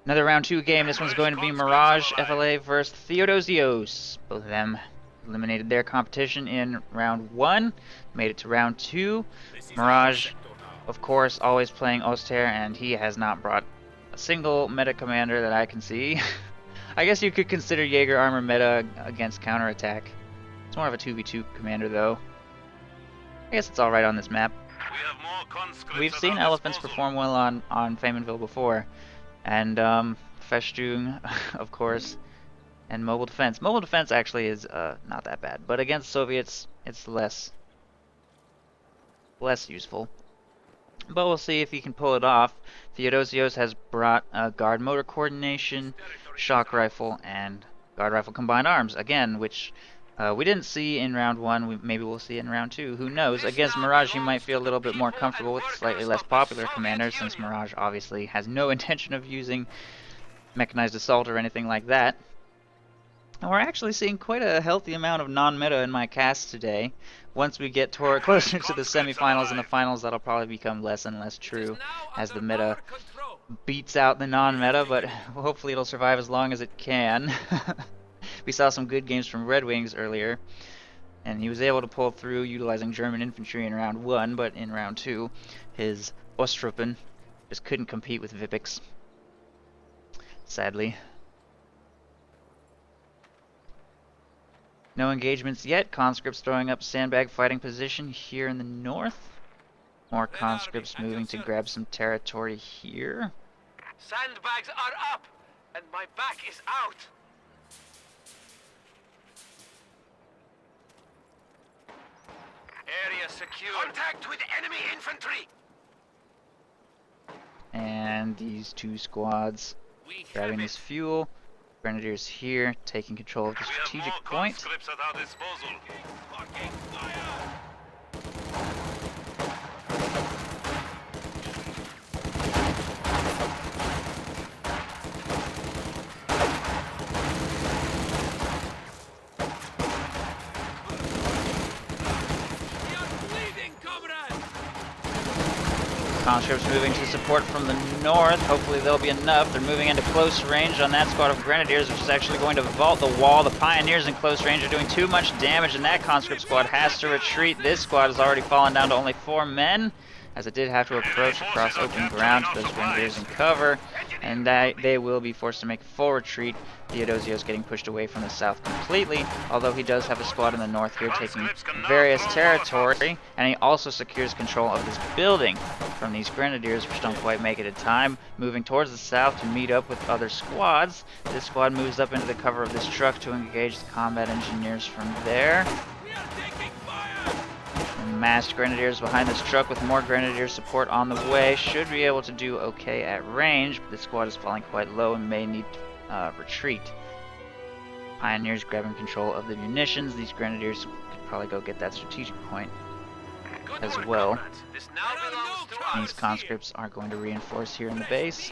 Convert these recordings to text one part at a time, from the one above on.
Another round 2 game. This one's going to be Mirage FLA versus Theodosios. Both of them eliminated their competition in round 1, made it to round 2. Mirage, of course, always playing Oster, and he has not brought a single meta commander that I can see. I guess you could consider Jaeger armor meta against counterattack. It's more of a 2v2 commander, though. I guess it's alright on this map. We've seen elephants perform well on Famenville before. And Festung, of course, and mobile defense. Mobile defense actually is not that bad, but against Soviets, it's less useful. But we'll see if he can pull it off. Theodosios has brought guard motor coordination, shock rifle, and guard rifle combined arms again, which we didn't see in round 1. Maybe we'll see it in round 2. Who knows? Against Mirage, he might feel a little bit more comfortable with slightly less popular commanders, since Mirage obviously has no intention of using mechanized assault or anything like that. And we're actually seeing quite a healthy amount of non-meta in my cast today. Once we get closer to the semifinals and the finals, that'll probably become less and less true as the meta beats out the non-meta, but hopefully it'll survive as long as it can. We saw some good games from Red Wings earlier, and he was able to pull through utilizing German infantry in round 1, but in round 2, his Ostruppen just couldn't compete with Vipix, sadly. No engagements yet. Conscripts throwing up sandbag fighting position here in the north. More conscripts moving to grab some territory here. Sandbags are up, and my back is out. Area secure. Contact with enemy infantry. And these 2 squads grabbing this fuel. Grenadiers here, taking control of the strategic point. Conscripts moving to support from the north. Hopefully there'll be enough. They're moving into close range on that squad of Grenadiers, which is actually going to vault the wall. The Pioneers in close range are doing too much damage, and that conscript squad has to retreat. This squad has already fallen down to only 4 men, as it did have to approach across open ground to those Grenadiers in cover, and they will be forced to make a full retreat. Theodosios getting pushed away from the south completely, although he does have a squad in the north here taking various territory, and he also secures control of this building from these Grenadiers, which don't quite make it in time. Moving towards the south to meet up with other squads. This squad moves up into the cover of this truck to engage the combat engineers from there. And massed Grenadiers behind this truck with more Grenadier support on the way. Should be able to do okay at range, but this squad is falling quite low and may need retreat. Pioneers grabbing control of the munitions. These Grenadiers could probably go get that strategic point as well. These conscripts are going to reinforce here in the base,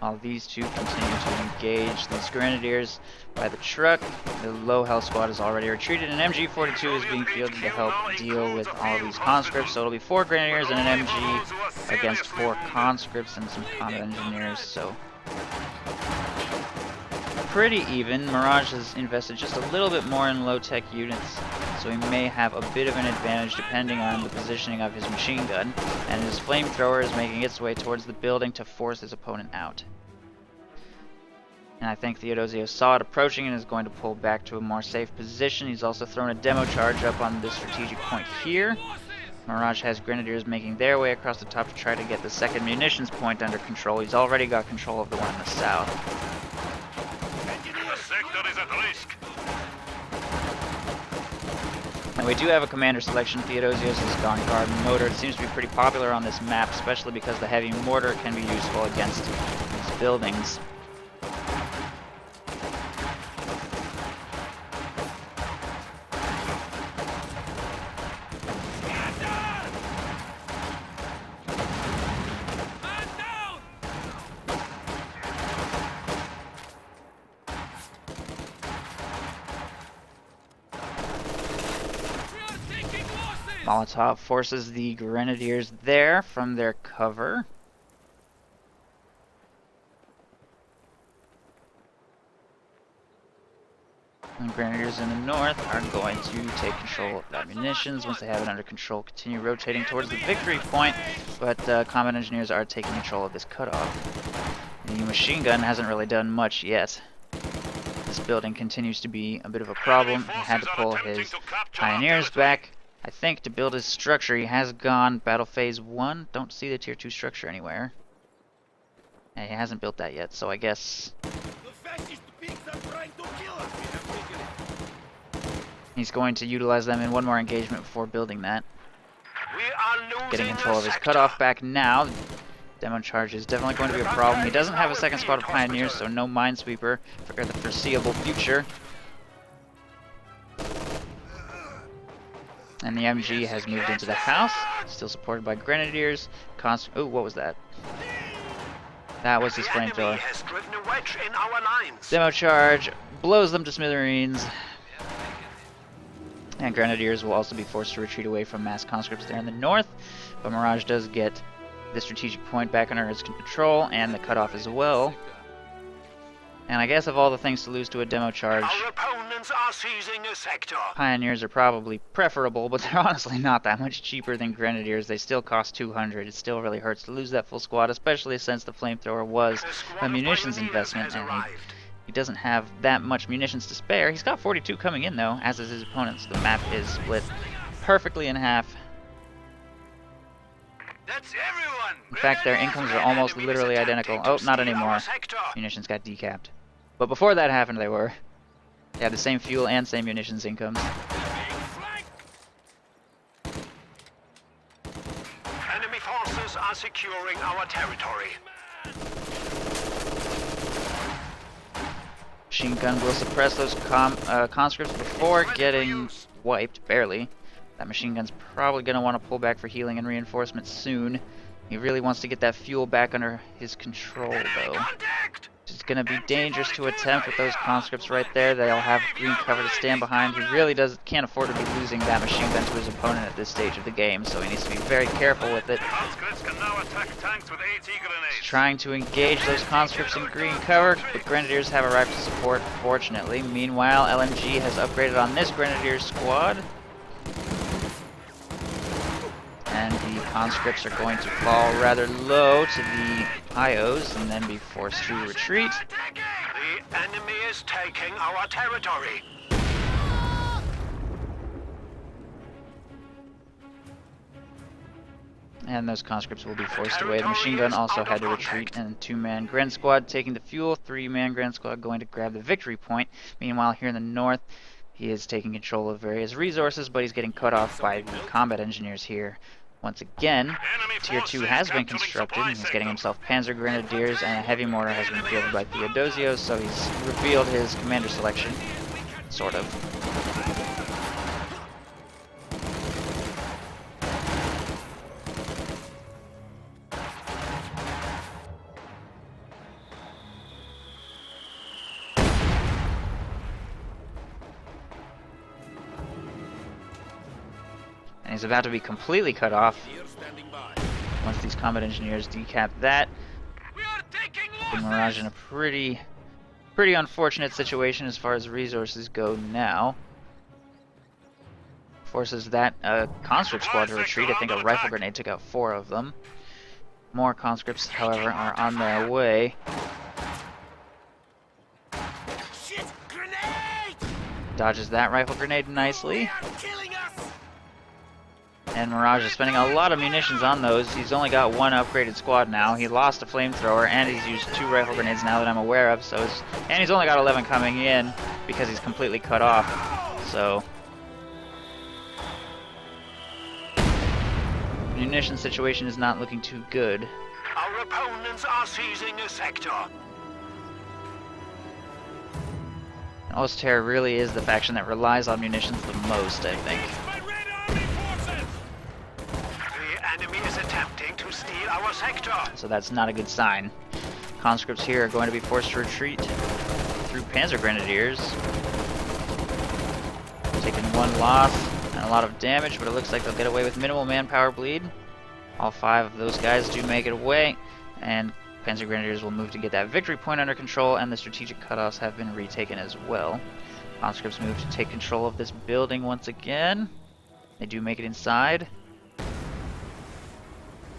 while these 2 continue to engage these Grenadiers by the truck. The low health squad is already retreated, and MG42 is being fielded to help deal with all of these conscripts. So it'll be 4 Grenadiers and an MG against 4 conscripts and some combat engineers, so pretty even. Mirage has invested just a little bit more in low-tech units, so he may have a bit of an advantage depending on the positioning of his machine gun, and his flamethrower is making its way towards the building to force his opponent out. And I think Theodosios saw it approaching and is going to pull back to a more safe position. He's also thrown a demo charge up on this strategic point here. Mirage has Grenadiers making their way across the top to try to get the second munitions point under control. He's already got control of the one in the south. And we do have a commander selection. Theodosios has gone guard motor. It seems to be pretty popular on this map, especially because the heavy mortar can be useful against these buildings. Molotov forces the Grenadiers there from their cover. And Grenadiers in the north are going to take control of that munitions. Once they have it under control, continue rotating towards the victory point, but combat engineers are taking control of this cutoff. The machine gun hasn't really done much yet. This building continues to be a bit of a problem. He had to pull his pioneers back, I think, to build his structure. He has gone battle phase 1. Don't see the tier 2 structure anywhere. And he hasn't built that yet, so I guess he's going to utilize them in one more engagement before building that. Getting control of his cutoff back now. Demo charge is definitely going to be a problem. He doesn't have a second squad of pioneers, so no minesweeper for the foreseeable future. And the MG has moved into the house, still supported by grenadiers. Oh, what was that? That was his flamethrower. Demo charge blows them to smithereens. And grenadiers will also be forced to retreat away from mass conscripts there in the north. But Mirage does get the strategic point back under his control, and the cutoff as well. And I guess of all the things to lose to a demo charge, Our opponents are seizing a sector. pioneers are probably preferable, but they're honestly not that much cheaper than grenadiers. They still cost 200. It still really hurts to lose that full squad, especially since the flamethrower was a munitions investment, and he doesn't have that much munitions to spare. He's got 42 coming in though, as is his opponents. The map is split perfectly in half. That's everyone. In fact, their incomes are almost literally identical. Oh, not anymore. Munitions got decapped. But before that happened, they were. They had the same fuel and same munitions incomes. Enemy forces are securing our territory. Machine gun will suppress those conscripts before getting wiped, barely. That machine gun's probably going to want to pull back for healing and reinforcement soon. He really wants to get that fuel back under his control, though. It's going to be dangerous to attempt with those conscripts right there. They'll have green cover to stand behind. He really can't afford to be losing that machine gun to his opponent at this stage of the game, so he needs to be very careful with it. He's trying to engage those conscripts in green cover, but grenadiers have arrived to support, fortunately. Meanwhile, LMG has upgraded on this grenadier squad. And the conscripts are going to fall rather low to the IOs and then be forced to retreat. The enemy is taking our territory. And those conscripts will be forced away. The machine gun also had to retreat, and 2-man Gren squad taking the fuel, 3-man Gren squad going to grab the victory point. Meanwhile, here in the north, he is taking control of various resources, but he's getting cut off by the combat engineers here. Once again, Tier 2 has been constructed, and he's getting himself Panzer Grenadiers, and a heavy mortar has been fielded by Theodosios, so he's revealed his commander selection, sort of. And he's about to be completely cut off once these combat engineers decap that. The Mirage in a pretty unfortunate situation as far as resources go now. Forces that conscript squad to retreat. I think a rifle grenade took out 4 of them. More conscripts, however, are on their way. Dodges that rifle grenade nicely. And Mirage is spending a lot of munitions on those. He's only got 1 upgraded squad now. He lost a flamethrower, and he's used 2 rifle grenades now that I'm aware of. And he's only got 11 coming in because he's completely cut off. So, munition situation is not looking too good. Our opponents are seizing a sector. Osterre really is the faction that relies on munitions the most, I think. Our sector. So that's not a good sign. Conscripts here are going to be forced to retreat through Panzer Grenadiers. Taking 1 loss and a lot of damage, but it looks like they'll get away with minimal manpower bleed. All 5 of those guys do make it away, and Panzer Grenadiers will move to get that victory point under control, and the strategic cutoffs have been retaken as well. Conscripts move to take control of this building once again. They do make it inside.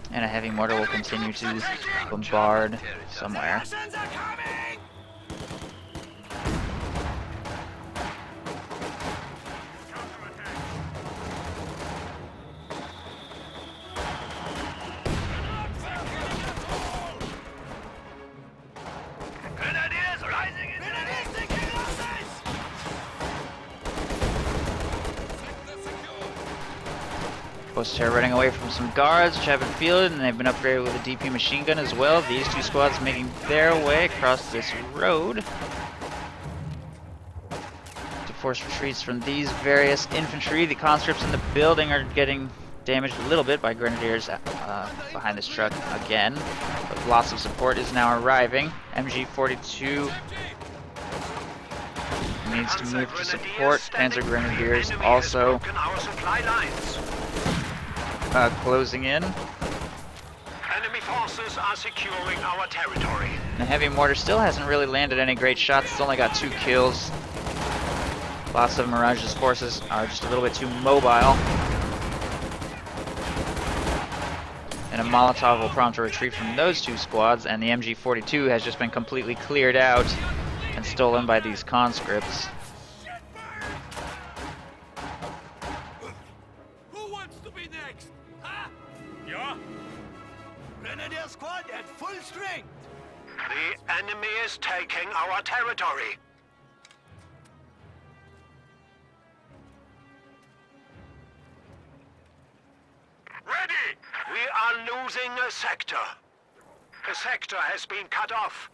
And a heavy mortar will continue to bombard somewhere. They're running away from some guards which have been fielded, and they've been upgraded with a DP machine gun as well. These two squads making their way across this road to force retreats from these various infantry. The conscripts in the building are getting damaged a little bit by grenadiers behind this truck again, but lots of support is now arriving. MG42 needs to move to support. Panzer Grenadiers also closing in. Enemy forces are securing our territory. The heavy mortar still hasn't really landed any great shots. It's only got 2 kills. Lots of Mirage's forces are just a little bit too mobile. And a Molotov will prompt a retreat from those 2 squads, and the MG42 has just been completely cleared out and stolen by these conscripts. Squad at full strength. The enemy is taking our territory. Ready! We are losing a sector. The sector has been cut off.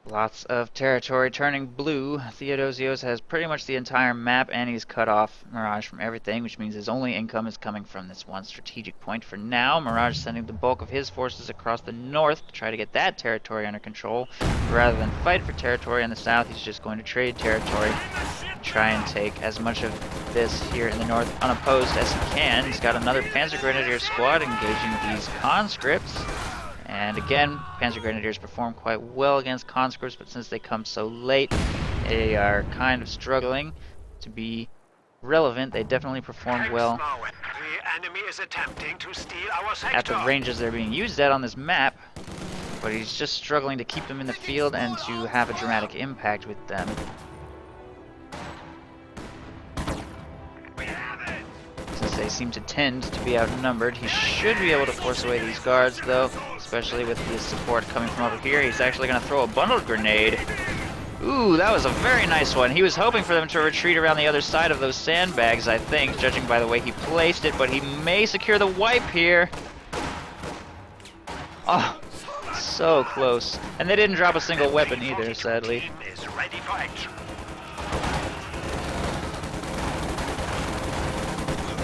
Lots of territory turning blue. Theodosios has pretty much the entire map, and he's cut off Mirage from everything, which means his only income is coming from this one strategic point for now. Mirage sending the bulk of his forces across the north to try to get that territory under control. Rather than fight for territory in the south, he's just going to trade territory and try and take as much of this here in the north unopposed as he can. He's got another Panzer Grenadier squad engaging these conscripts. And again, Panzer Grenadiers perform quite well against conscripts, but since they come so late, they are kind of struggling to be relevant. They definitely perform well The enemy is attempting to steal our at the sector. ranges they're being used at on this map, but he's just struggling to keep them in the field and to have a dramatic impact with them. Since they seem to tend to be outnumbered, he should be able to force away these guards, though, especially with his support coming from over here. He's actually going to throw a bundled grenade. Ooh, that was a very nice one. He was hoping for them to retreat around the other side of those sandbags, I think, judging by the way he placed it, but he may secure the wipe here. Oh, so close. And they didn't drop a single weapon either, sadly. Team is ready for action.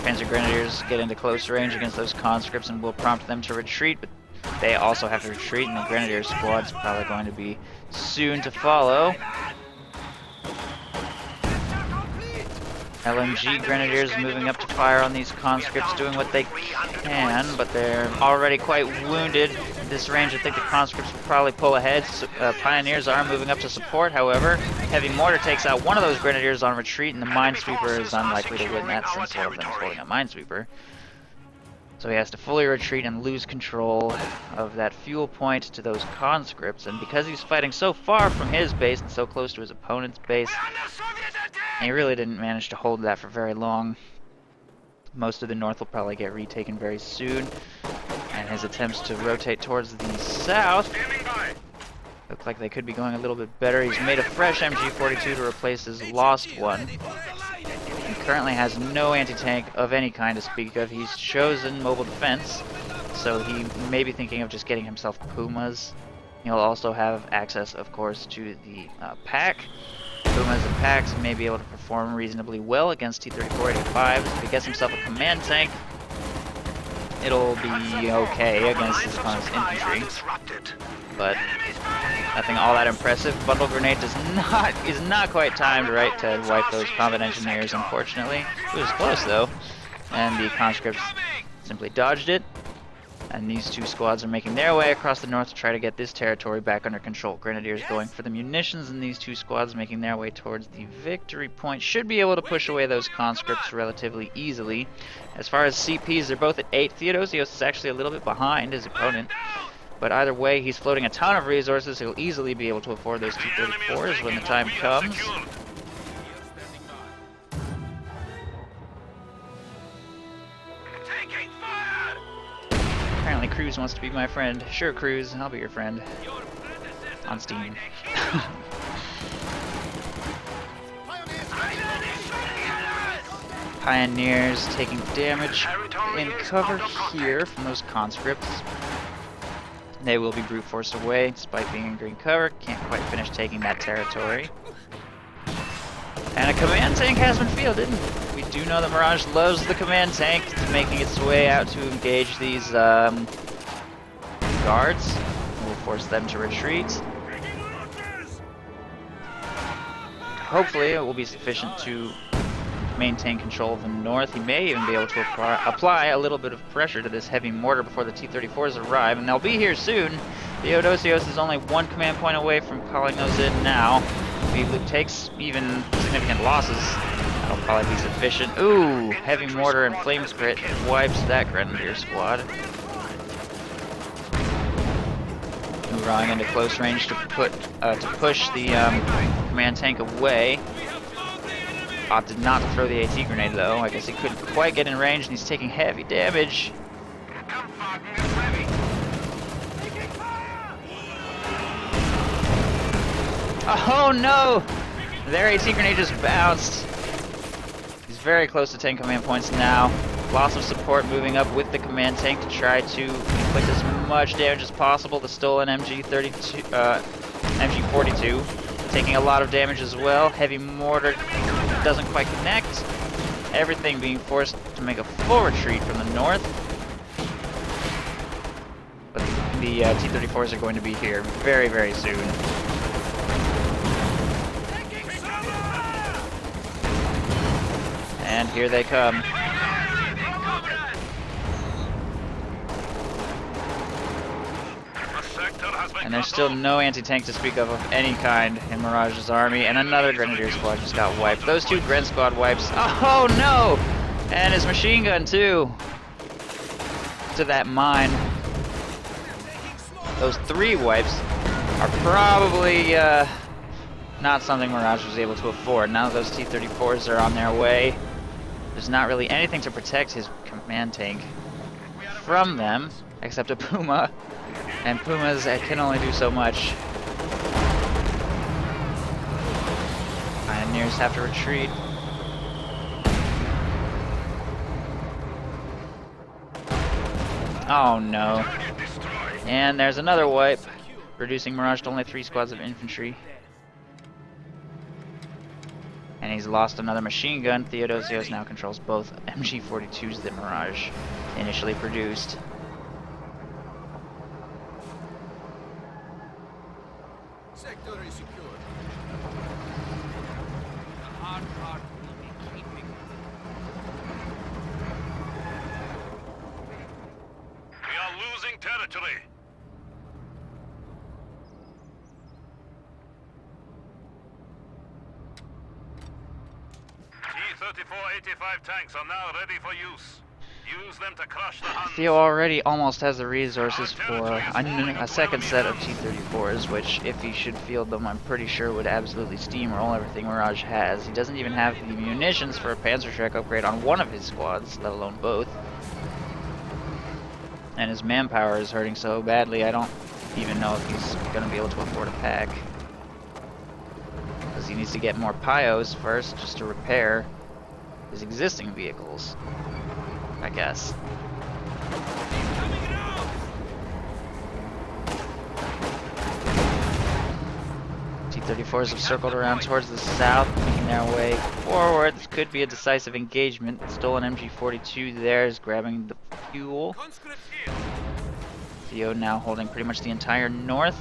Panzer Grenadiers get into close range against those conscripts and will prompt them to retreat, but they also have to retreat, and the Grenadier squad's probably going to be soon to follow. LMG Grenadiers moving up to fire on these conscripts, doing what they can, but they're already quite wounded. At this range, I think the conscripts will probably pull ahead. Pioneers are moving up to support, however. Heavy Mortar takes out one of those Grenadiers on retreat, and the Minesweeper is unlikely to win that since one of them is holding a Minesweeper. So he has to fully retreat and lose control of that fuel point to those conscripts, and because he's fighting so far from his base and so close to his opponent's base, he really didn't manage to hold that for very long. Most of the north will probably get retaken very soon, and his attempts to rotate towards the south look like they could be going a little bit better. He's made a fresh MG42 to replace his lost one. He currently has no anti-tank of any kind to speak of. He's chosen mobile defense, so he may be thinking of just getting himself Pumas. He'll also have access, of course, to the pack. Pumas and packs may be able to perform reasonably well against T-34-85s. If he gets himself a command tank, it'll be okay against his opponent's infantry, but nothing all that impressive. Bundle grenade is not quite timed right to wipe those combat engineers, unfortunately. It was close though, and the conscripts simply dodged it. And these two squads are making their way across the north to try to get this territory back under control. Grenadiers going for the munitions, and these two squads making their way towards the victory point. Should be able to push away those conscripts relatively easily. As far as CPs, they're both at 8. Theodosios is actually a little bit behind his opponent. But either way, he's floating a ton of resources. He'll easily be able to afford those T-34s when the time comes. Apparently Cruz wants to be my friend. Sure, Cruz, I'll be your friend. On Steam. Pioneers taking damage in cover here from those conscripts. They will be brute forced away despite being in green cover. Can't quite finish taking that territory. And a command tank has been fielded. We do know that Mirage loves the command tank. It's making its way out to engage these guards. We'll force them to retreat. Hopefully it will be sufficient to maintain control of the north. He may even be able to apply a little bit of pressure to this heavy mortar before the T-34s arrive, and they'll be here soon. Theodosios is only one command point away from calling those in now. If he takes even significant losses, that'll probably be sufficient. Ooh, heavy mortar and flame crit wipes that grenadier squad. Hoorahing into close range to push the command tank away. Opted not to throw the AT grenade though. I guess he couldn't quite get in range, and he's taking heavy damage. Oh no! Their AT grenade just bounced. He's very close to 10 command points now. Loss of support moving up with the command tank to try to inflict as much damage as possible. The stolen MG42 taking a lot of damage as well. Heavy mortar doesn't quite connect. Everything being forced to make a full retreat from the north. But the T-34s are going to be here very, very soon. And here they come. And there's still no anti-tank to speak of any kind in Mirage's army, and another Grenadier squad just got wiped. Those two Gren squad wipes. Oh no! And his machine gun too! To that mine. Those 3 wipes are probably not something Mirage was able to afford. Now that those T-34s are on their way, there's not really anything to protect his command tank from them, except a Puma. And Pumas can only do so much. Pioneers have to retreat. Oh no. And there's another wipe, reducing Mirage to only 3 squads of infantry. And he's lost another machine gun. Theodosios now controls both MG42s that Mirage initially produced. Sector is secure. The hard part will be keeping. We are losing territory. T-34-85 tanks are now ready for use. Use them to crush the Huns. Theo already almost has the resources for a second set of T-34s, which, if he should field them, I'm pretty sure would absolutely steamroll everything Mirage has. He doesn't even have the munitions for a Panzerschreck upgrade on one of his squads, let alone both. And his manpower is hurting so badly, I don't even know if he's going to be able to afford a pack. Because he needs to get more Pios first, just to repair his existing vehicles, I guess. T-34s have circled around towards the south, making their way forward. This could be a decisive engagement. The stolen MG42 there is grabbing the fuel. Theo now holding pretty much the entire north.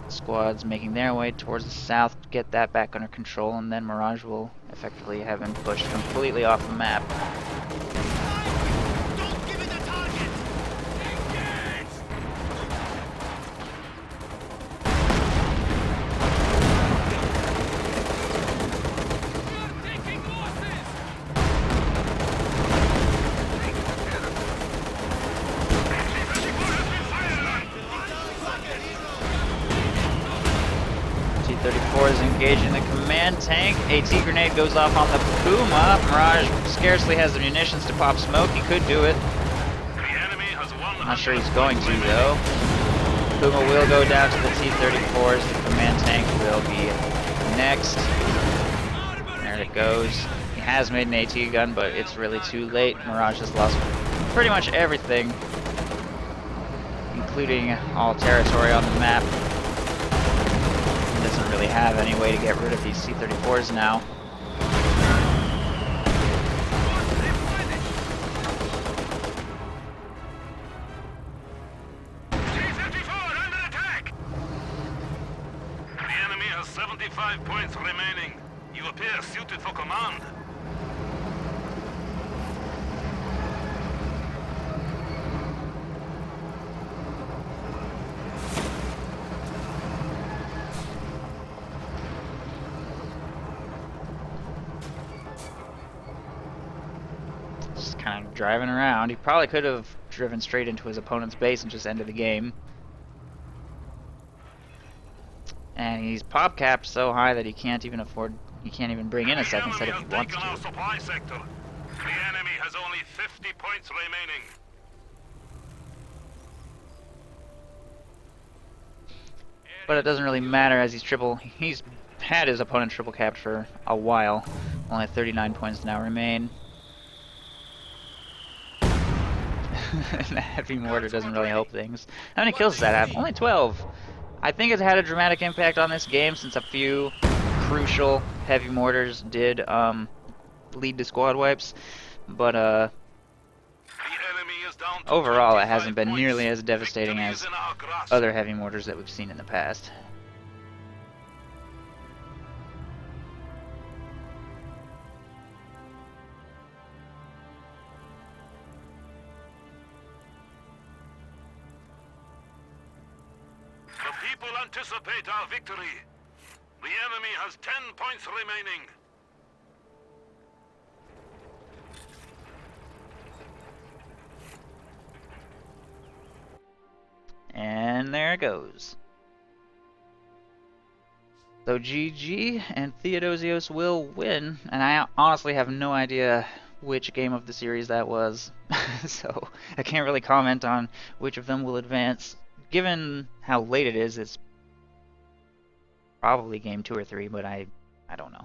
Squads making their way towards the south to get that back under control, and then Mirage will effectively have him pushed completely off the map. T-34s engaging the command tank. AT grenade goes off on the Puma. Mirage scarcely has the munitions to pop smoke. He could do it. Not sure he's going to, though. Puma will go down to the T-34s. The command tank will be next. There it goes. He has made an AT gun, but it's really too late. Mirage has lost pretty much everything, including all territory on the map. He doesn't really have any way to get rid of these C-34s now. T-34 under attack! The enemy has 75 points remaining. You appear suited for command. Just kind of driving around. He probably could have driven straight into his opponent's base and just ended the game. And he's pop capped so high that he can't even bring in a second set if he wants The enemy has taken our to. supply sector. The enemy has only 50 points remaining. But it doesn't really matter as he's had his opponent triple capped for a while. Only 39 points now remain. The heavy mortar doesn't really help things. How many kills does that have? Only 12. I think it's had a dramatic impact on this game since a few crucial heavy mortars did lead to squad wipes. But The enemy is down to overall, it 25 hasn't been points. nearly as devastating Victory as is in our grasp. other heavy mortars that we've seen in the past. The people anticipate our victory. The enemy has 10 points remaining. And there it goes. So GG, and Theodosios will win, and I honestly have no idea which game of the series that was, so I can't really comment on which of them will advance. Given how late it is, it's probably game 2 or 3, but I don't know.